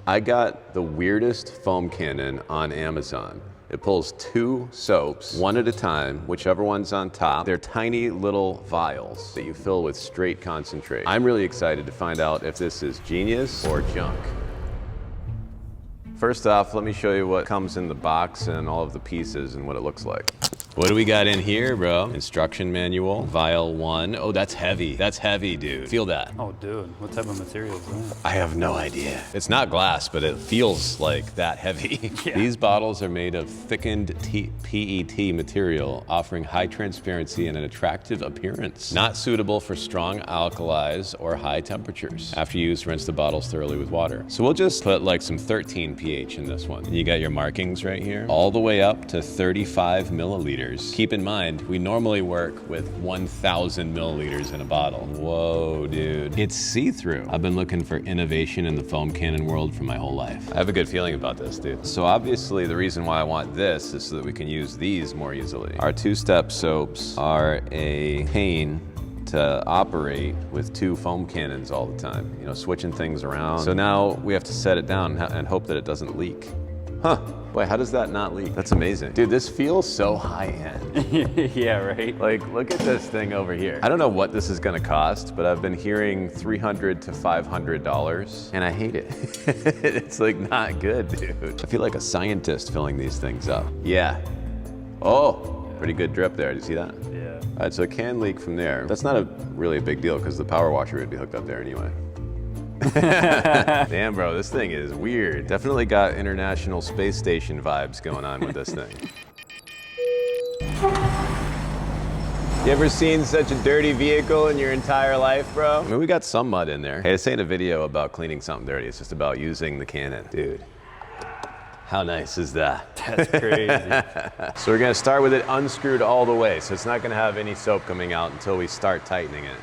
I got the weirdest foam cannon on Amazon. It pulls 2 soaps, one at a time, whichever one's on top. They're tiny little vials that you fill with straight concentrate. I'm really excited to find out if this is genius or junk. First off, let me show you what comes in the box and all of the pieces and what it looks like. What do we got in here, bro? Instruction manual, vial 1. Oh, that's heavy. That's heavy, dude. Feel that. Oh, dude, what type of material is that? I have no idea. It's not glass, but it feels like that heavy. Yeah. These bottles are made of thickened PET material, offering high transparency and an attractive appearance. Not suitable for strong alkalis or high temperatures. After use, rinse the bottles thoroughly with water. So we'll just put like some 13 pH in this one. And you got your markings right here, all the way up to 35 milliliters. Keep in mind, we normally work with 1,000 milliliters in a bottle. Whoa, dude. It's see-through. I've been looking for innovation in the foam cannon world for my whole life. I have a good feeling about this, dude. So obviously the reason why I want this is so that we can use these more easily. Our 2-step soaps are a pain to operate with 2 foam cannons all the time, you know, switching things around. So now we have to set it down and hope that it doesn't leak. Huh, boy, how does that not leak? That's amazing. Dude, this feels so high-end. Yeah, right? Like, look at this thing over here. I don't know what this is gonna cost, but I've been hearing $300 to $500, and I hate it. It's like not good, dude. I feel like a scientist filling these things up. Yeah. Oh, pretty good drip there, did you see that? Yeah. All right, so it can leak from there. That's not really a big deal because the power washer would be hooked up there anyway. Damn, bro, this thing is weird. Definitely got International Space Station vibes going on with this thing. You ever seen such a dirty vehicle in your entire life, bro? I mean, we got some mud in there. Hey, this ain't a video about cleaning something dirty. It's just about using the cannon. Dude, how nice is that? That's crazy. So we're gonna start with it unscrewed all the way. So it's not gonna have any soap coming out until we start tightening it.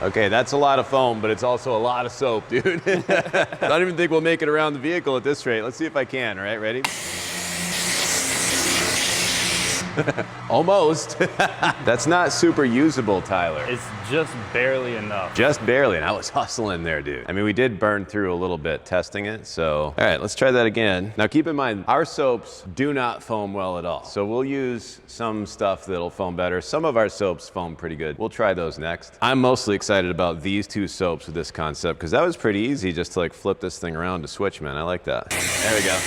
Okay, that's a lot of foam, but it's also a lot of soap, dude. I don't even think we'll make it around the vehicle at this rate. Let's see if I can, all right? Ready? Almost. That's not super usable, Tyler. It's just barely enough. Just barely, and I was hustling there, dude. I mean, we did burn through a little bit testing it, so. All right, let's try that again. Now keep in mind, our soaps do not foam well at all. So we'll use some stuff that'll foam better. Some of our soaps foam pretty good. We'll try those next. I'm mostly excited about these 2 soaps with this concept, because that was pretty easy just to like flip this thing around to switch, man. I like that. There we go.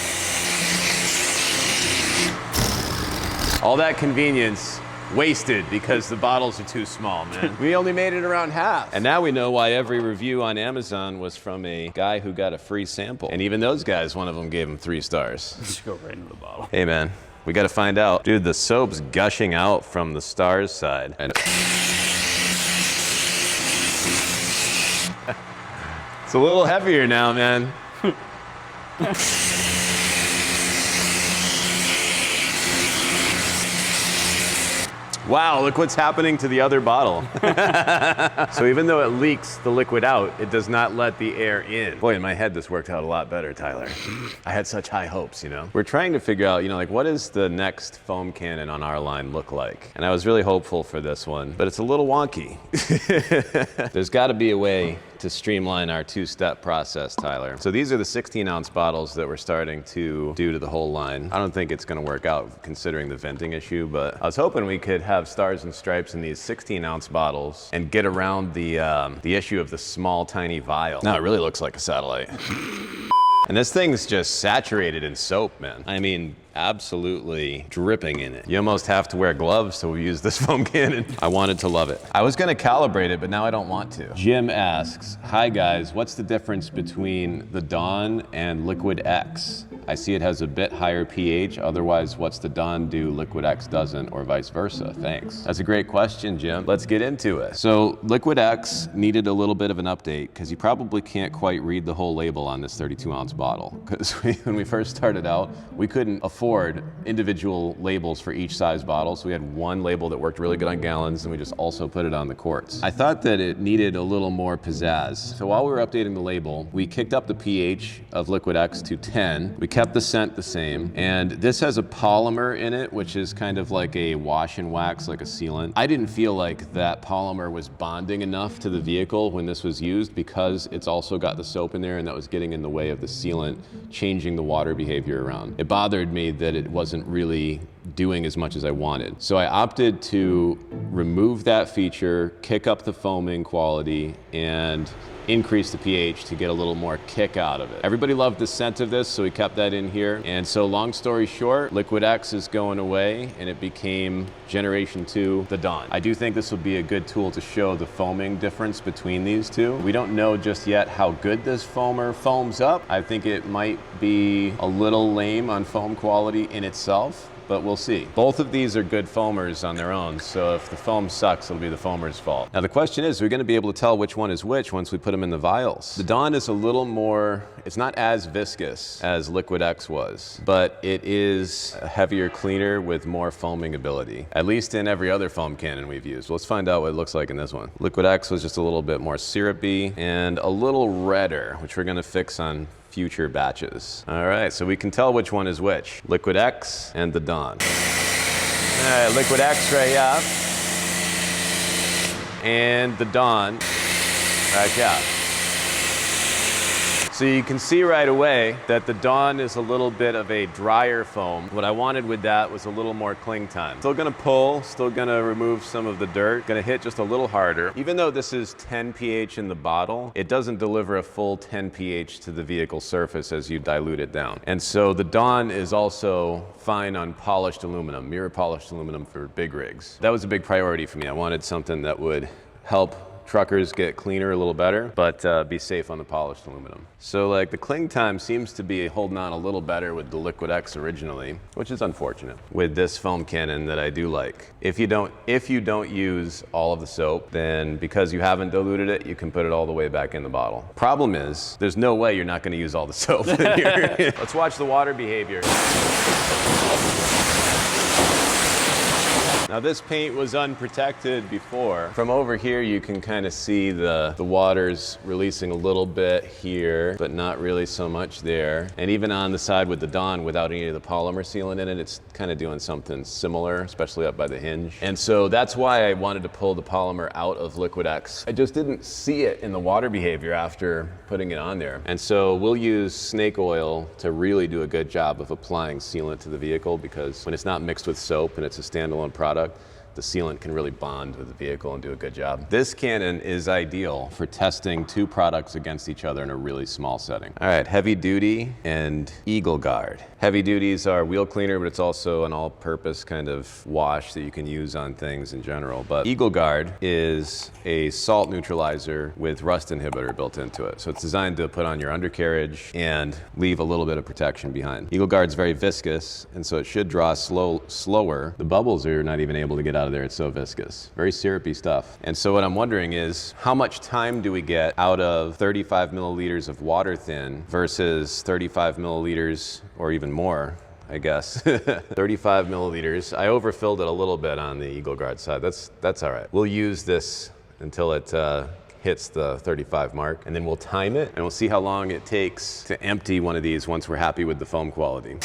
All that convenience wasted because the bottles are too small, man. We only made it around half. And now we know why every review on Amazon was from a guy who got a free sample. And even those guys, one of them gave him 3 stars. Just go right into the bottle. Hey, man, we gotta find out. Dude, the soap's gushing out from the Stars side. And it's a little heavier now, man. Wow, look what's happening to the other bottle. So even though it leaks the liquid out, it does not let the air in. Boy, in my head, this worked out a lot better, Tyler. I had such high hopes, you know? We're trying to figure out, you know, like, what does the next foam cannon on our line look like? And I was really hopeful for this one, but it's a little wonky. There's gotta be a way to streamline our 2-step process, Tyler. So these are the 16-ounce bottles that we're starting to do to the whole line. I don't think it's gonna work out considering the venting issue, but I was hoping we could have Stars and Stripes in these 16-ounce bottles and get around the issue of the small, tiny vial. Now it really looks like a satellite. And this thing's just saturated in soap, man. I mean, absolutely dripping in it. You almost have to wear gloves to use this foam cannon. I wanted to love it. I was gonna calibrate it, but now I don't want to. Jim asks, hi guys, what's the difference between the Dawn and Liquid X? I see it has a bit higher pH, otherwise what's the Dawn do Liquid X doesn't, or vice versa? Thanks. That's a great question, Jim. Let's get into it. So Liquid X needed a little bit of an update because you probably can't quite read the whole label on this 32-ounce bottle. Because when we first started out, we couldn't afford individual labels for each size bottle, so we had one label that worked really good on gallons, and we just also put it on the quarts. I thought that it needed a little more pizzazz. So while we were updating the label, we kicked up the pH of Liquid X to 10. We kept the scent the same. And this has a polymer in it, which is kind of like a wash and wax, like a sealant. I didn't feel like that polymer was bonding enough to the vehicle when this was used, because it's also got the soap in there, and that was getting in the way of the sealant changing the water behavior around. It bothered me that it wasn't really doing as much as I wanted. So I opted to remove that feature, kick up the foaming quality, and increase the pH to get a little more kick out of it. Everybody loved the scent of this, so we kept that in here. And so long story short, Liquid X is going away, and it became Generation 2, the Dawn. I do think this will be a good tool to show the foaming difference between these two. We don't know just yet how good this foamer foams up. I think it might be a little lame on foam quality in itself, but we'll see. Both of these are good foamers on their own, so if the foam sucks, it'll be the foamer's fault. Now the question is, we're gonna be able to tell which one is which once we put them in the vials. The Dawn is a little more, it's not as viscous as Liquid X was, but it is a heavier cleaner with more foaming ability, at least in every other foam cannon we've used. Let's find out what it looks like in this one. Liquid X was just a little bit more syrupy and a little redder, which we're gonna fix on future batches. All right, so we can tell which one is which. Liquid X and the Dawn. All right, Liquid X right here. And the Dawn right here. So you can see right away that the Dawn is a little bit of a drier foam. What I wanted with that was a little more cling time. Still gonna pull, still gonna remove some of the dirt, gonna hit just a little harder. Even though this is 10 pH in the bottle, it doesn't deliver a full 10 pH to the vehicle surface as you dilute it down. And so the Dawn is also fine on polished aluminum, mirror polished aluminum for big rigs. That was a big priority for me. I wanted something that would help truckers get cleaner a little better, but be safe on the polished aluminum. So like the cling time seems to be holding on a little better with the Liquid X originally, which is unfortunate with this foam cannon that I do like. If you don't use all of the soap, then because you haven't diluted it, you can put it all the way back in the bottle. Problem is, there's no way you're not gonna use all the soap in here. Let's watch the water behavior. Now this paint was unprotected before. From over here you can kind of see the water's releasing a little bit here, but not really so much there. And even on the side with the Dawn, without any of the polymer sealant in it, it's kind of doing something similar, especially up by the hinge. And so that's why I wanted to pull the polymer out of Liquid X. I just didn't see it in the water behavior after putting it on there. And so we'll use snake oil to really do a good job of applying sealant to the vehicle, because when it's not mixed with soap and it's a standalone product, the sealant can really bond with the vehicle and do a good job. This cannon is ideal for testing two products against each other in a really small setting. All right, heavy duty and Eagle Guard. Heavy duties are wheel cleaner, but it's also an all-purpose kind of wash that you can use on things in general. But Eagle Guard is a salt neutralizer with rust inhibitor built into it. So it's designed to put on your undercarriage and leave a little bit of protection behind. Eagle Guard's very viscous, and so it should draw slower. The bubbles are not even able to get out of there. It's so viscous. Very syrupy stuff. And so what I'm wondering is, how much time do we get out of 35 milliliters of water thin versus 35 milliliters or even more, I guess. 35 milliliters. I overfilled it a little bit on the Eagle Guard side. That's all right. We'll use this until it hits the 35 mark, and then we'll time it, and we'll see how long it takes to empty one of these once we're happy with the foam quality.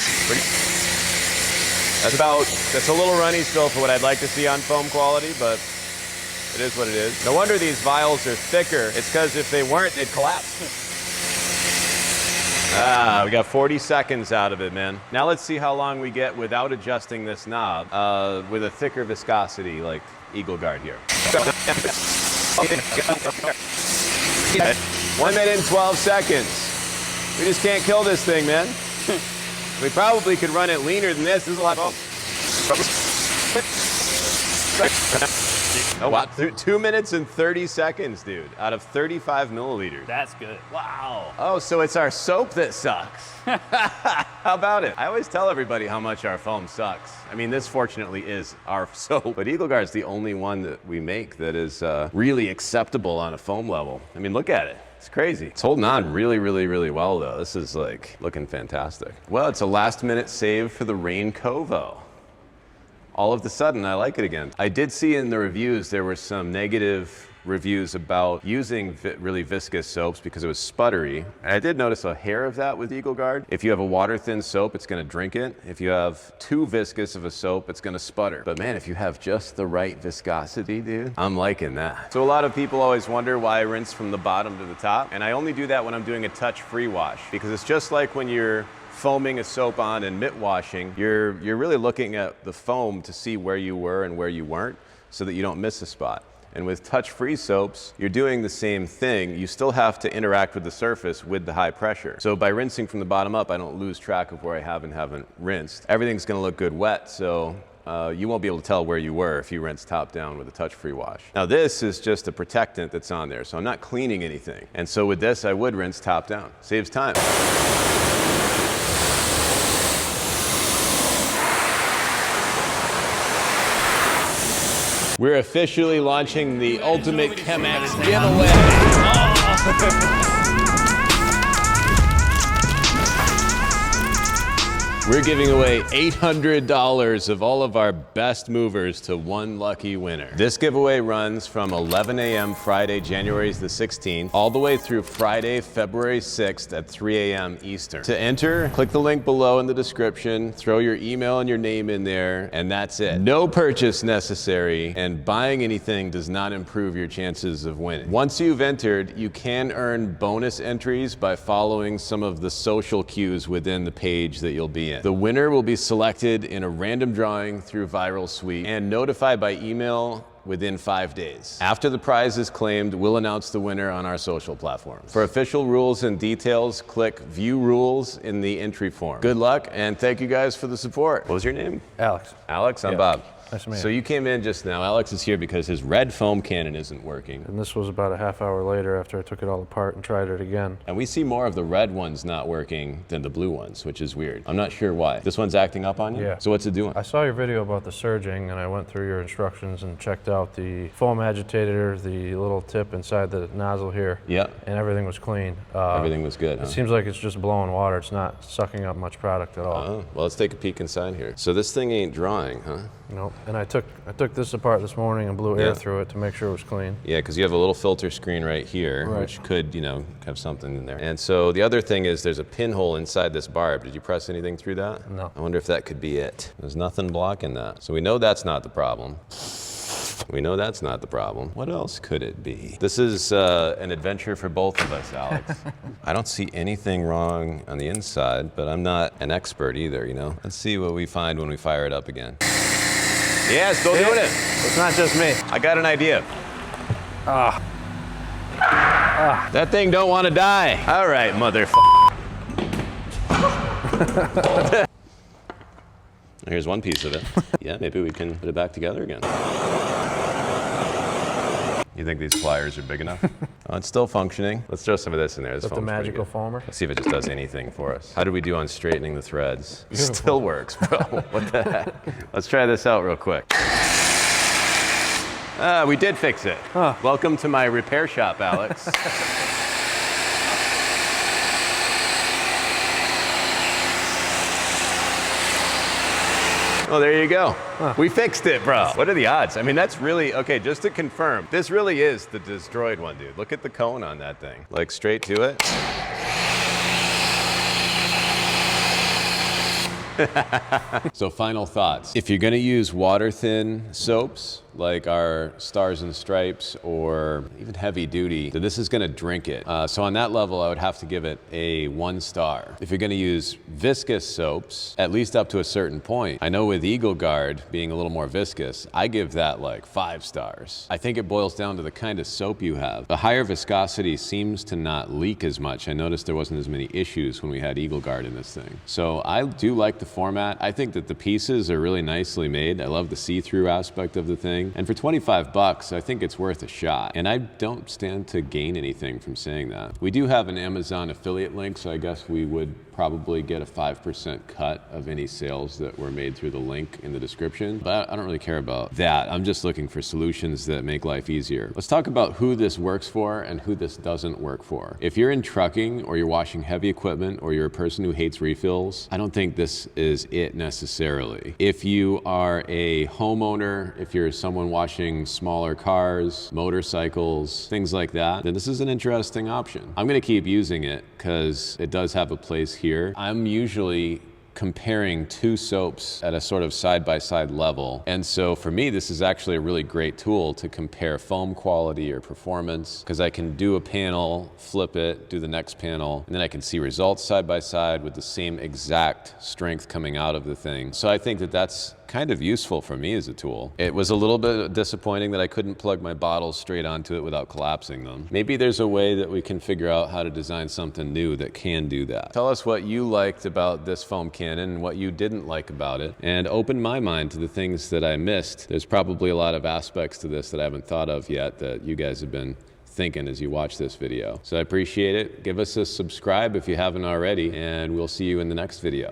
That's a little runny still for what I'd like to see on foam quality, but it is what it is. No wonder these vials are thicker. It's because if they weren't, they'd collapse. We got 40 seconds out of it, man. Now let's see how long we get without adjusting this knob with a thicker viscosity like Eagle Guard here. 1 minute and 12 seconds. We just can't kill this thing, man. We probably could run it leaner than this. This is a lot of foam. Oh, wow. 2 minutes and 30 seconds, dude, out of 35 milliliters. That's good. Wow. Oh, so it's our soap that sucks. How about it? I always tell everybody how much our foam sucks. I mean, this fortunately is our soap, but Eagle Guard's the only one that we make that is really acceptable on a foam level. I mean, look at it. It's crazy. It's holding on really, really, really well, though. This is like looking fantastic. Well, it's a last-minute save for the Rain Covo. All of a sudden, I like it again. I did see in the reviews there were some negative reviews about using really viscous soaps because it was sputtery. And I did notice a hair of that with Eagle Guard. If you have a water-thin soap, it's gonna drink it. If you have too viscous of a soap, it's gonna sputter. But man, if you have just the right viscosity, dude, I'm liking that. So a lot of people always wonder why I rinse from the bottom to the top. And I only do that when I'm doing a touch-free wash, because it's just like when you're foaming a soap on and mitt washing, you're really looking at the foam to see where you were and where you weren't so that you don't miss a spot. And with touch-free soaps, you're doing the same thing. You still have to interact with the surface with the high pressure. So by rinsing from the bottom up, I don't lose track of where I have and haven't rinsed. Everything's gonna look good wet, so you won't be able to tell where you were if you rinse top down with a touch-free wash. Now this is just a protectant that's on there, so I'm not cleaning anything. And so with this, I would rinse top down. Saves time. We're officially launching the ultimate Chem-X giveaway. We're giving away $800 of all of our best movers to one lucky winner. This giveaway runs from 11 a.m. Friday, January the 16th, all the way through Friday, February 6th at 3 a.m. Eastern. To enter, click the link below in the description, throw your email and your name in there, and that's it. No purchase necessary, and buying anything does not improve your chances of winning. Once you've entered, you can earn bonus entries by following some of the social cues within the page that you'll be in. The winner will be selected in a random drawing through Viral Suite and notified by email within 5 days. After the prize is claimed, we'll announce the winner on our social platforms. For official rules and details, click View Rules in the entry form. Good luck, and thank you guys for the support. What was your name? Alex. Alex, I'm Bob. Nice to meet you. So you came in just now. Alex is here because his red foam cannon isn't working. And this was about a half hour later after I took it all apart and tried it again. And we see more of the red ones not working than the blue ones, which is weird. I'm not sure why. This one's acting up on you? Yeah. So what's it doing? I saw your video about the surging and I went through your instructions and checked out the foam agitator, the little tip inside the nozzle here. Yep. And everything was clean. Everything was good, huh? It seems like it's just blowing water. It's not sucking up much product at all. Oh, well, let's take a peek inside here. So this thing ain't drawing, huh? Nope. And I took this apart this morning and blew air through it to make sure it was clean. Yeah, because you have a little filter screen right here, which could, you know, have something in there. And so the other thing is there's a pinhole inside this barb. Did you press anything through that? No. I wonder if that could be it. There's nothing blocking that. So we know that's not the problem. We know that's not the problem. What else could it be? This is an adventure for both of us, Alex. I don't see anything wrong on the inside, but I'm not an expert either, you know? Let's see what we find when we fire it up again. Yeah, still doing it. It's not just me. I got an idea. That thing don't want to die. All right, Here's one piece of it. Yeah, maybe we can put it back together again. You think these pliers are big enough? Oh, it's still functioning. Let's throw some of this in there. This With the foam's pretty magical good. foamer? Let's see if it just does anything for us. How did we do on straightening the threads? Still works, bro. What the heck? Let's try this out real quick. We did fix it. Huh. Welcome to my repair shop, Alex. Oh, there you go. Huh. We fixed it, bro. What are the odds? I mean, that's really, okay, just to confirm, this really is the destroyed one, dude. Look at the cone on that thing. Like, straight to it. So final thoughts. If you're gonna use water-thin soaps, like our Stars+Stripes or even heavy duty, this is gonna drink it. So on that level, I would have to give it a 1 star. If you're gonna use viscous soaps, at least up to a certain point, I know with Eagle Guard being a little more viscous, I give that like 5 stars. I think it boils down to the kind of soap you have. The higher viscosity seems to not leak as much. I noticed there wasn't as many issues when we had Eagle Guard in this thing. So I do like the format. I think that the pieces are really nicely made. I love the see-through aspect of the thing. And for 25 bucks, I think it's worth a shot. And I don't stand to gain anything from saying that. We do have an Amazon affiliate link, so I guess we would probably get a 5% cut of any sales that were made through the link in the description, but I don't really care about that. I'm just looking for solutions that make life easier. Let's talk about who this works for and who this doesn't work for. If you're in trucking or you're washing heavy equipment or you're a person who hates refills, I don't think this is it necessarily. If you are a homeowner, if you're someone washing smaller cars, motorcycles, things like that, then this is an interesting option. I'm gonna keep using it because it does have a place here. I'm usually comparing two soaps at a sort of side-by-side level. And so for me, this is actually a really great tool to compare foam quality or performance, because I can do a panel, flip it, do the next panel, and then I can see results side by side with the same exact strength coming out of the thing. So I think that that's kind of useful for me as a tool. It was a little bit disappointing that I couldn't plug my bottles straight onto it without collapsing them. Maybe there's a way that we can figure out how to design something new that can do that. Tell us what you liked about this foam cannon and what you didn't like about it, and open my mind to the things that I missed. There's probably a lot of aspects to this that I haven't thought of yet that you guys have been thinking as you watch this video. So I appreciate it. Give us a subscribe if you haven't already, and we'll see you in the next video.